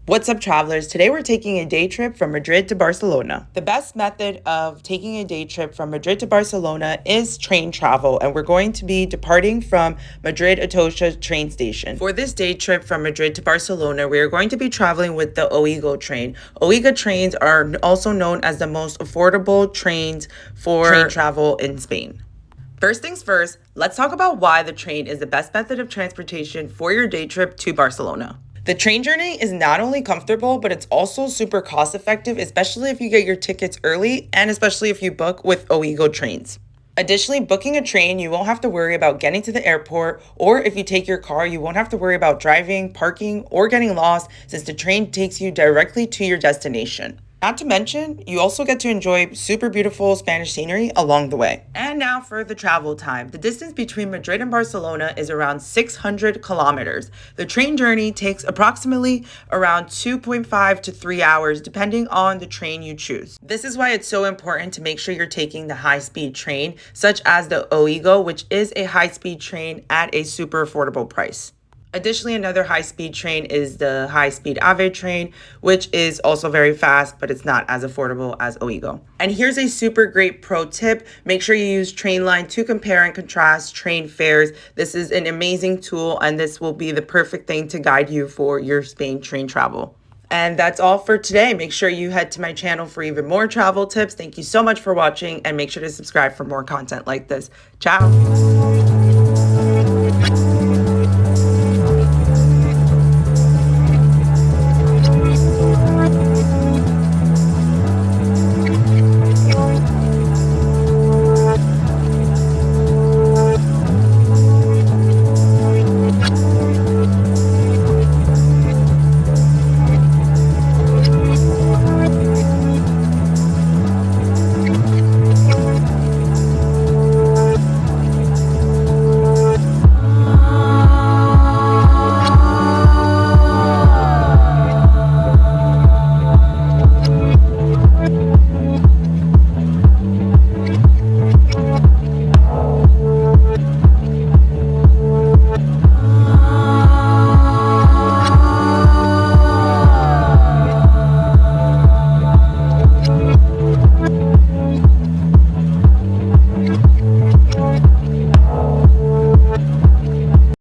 What's up, travelers? Today we're taking a day trip from Madrid to Barcelona. The best method of taking a day trip from Madrid to Barcelona is train travel, and we're going to be departing from Madrid Atocha train station. For this day trip from Madrid to Barcelona, we are going to be traveling with the OIGO train. OIGO trains are also known as the most affordable trains for train travel in Spain. First things first, let's talk about why the train is the best method of transportation for your day trip to Barcelona. The train journey is not only comfortable, but it's also super cost effective, especially if you get your tickets early and especially if you book with OIGO trains. Additionally, booking a train, you won't have to worry about getting to the airport, or if you take your car, you won't have to worry about driving, parking, or getting lost since the train takes you directly to your destination. Not to mention, you also get to enjoy super beautiful Spanish scenery along the way. And now for the travel time. The distance between Madrid and Barcelona is around 600 kilometers. The train journey takes approximately around 2.5 to 3 hours, depending on the train you choose. This is why it's so important to make sure you're taking the high-speed train, such as the OIGO, which is a high-speed train at a super affordable price. Additionally, another high-speed train is the high-speed AVE train, which is also very fast, but it's not as affordable as OIGO. And here's a super great pro tip. Make sure you use Trainline to compare and contrast train fares. This is an amazing tool, and this will be the perfect thing to guide you for your Spain train travel. And that's all for today. Make sure you head to my channel for even more travel tips. Thank you so much for watching, and make sure to subscribe for more content like this. Ciao.